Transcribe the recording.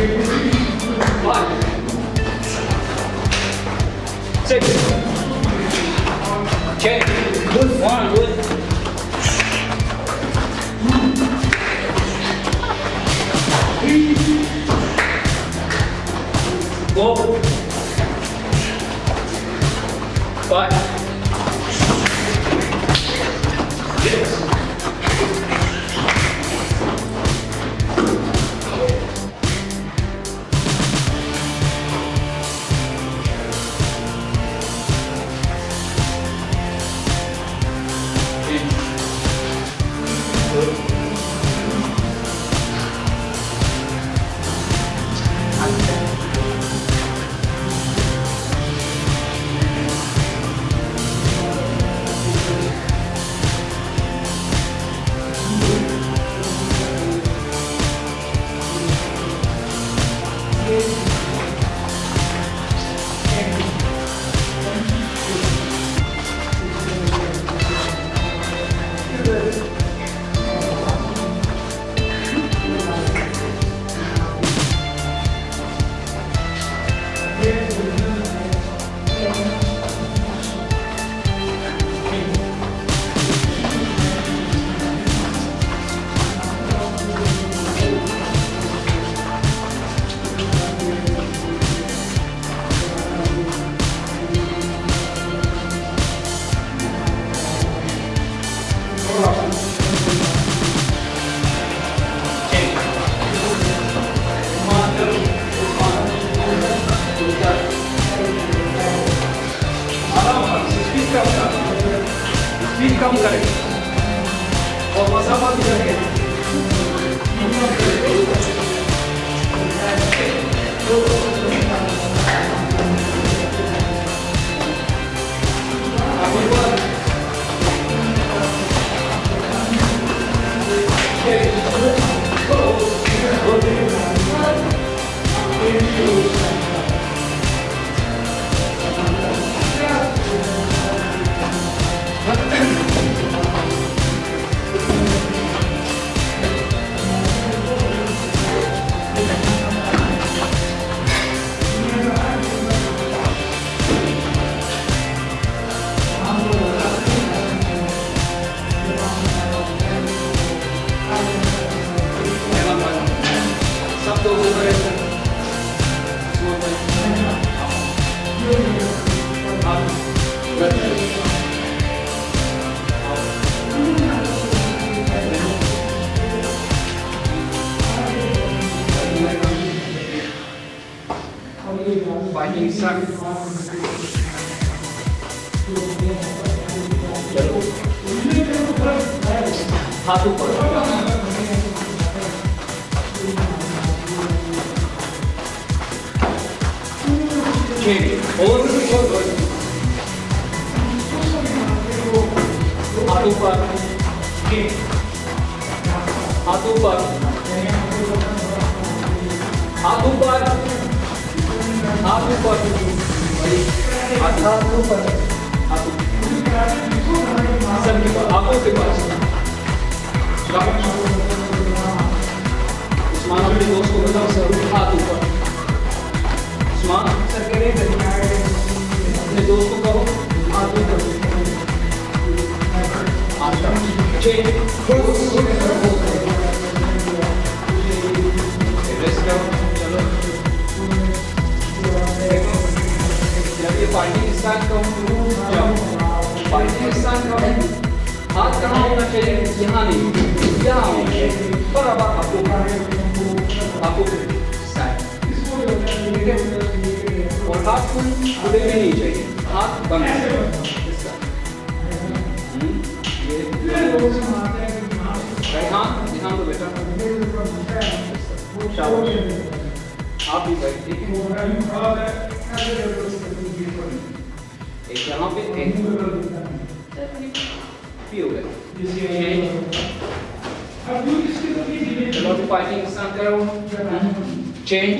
5, 6, change, 1, good. 4, 5, 6. Speed कम करें और मसाफा भी रखें। Fighting suck. हाथ ऊपर और हाथ ऊपर हाथ ऊपर हाथ ऊपर हाथ ऊपर हाथ ऊपर हाथ सबके पास आंखों के पास उस्मान अपने दोस्त को बताओ सर हाथ ऊपर उस्मान सर कह रहे अपने दोस्त को कहो हाथ ऊपर चलो जब ये पार्टी स्टार्ट करो पार्टी स्टार्ट करो हाथ कहाँ होना चाहिए यहाँ नहीं यहाँ बराबर आपको ठीक है और हाथ खुले में नहीं चाहिए हाथ बंद ध्यान दो बेटा आप भी भाई ठीक है एक यहाँ पे एक भी हो गया चलो फाइटिंग स्टार्ट करो चेंज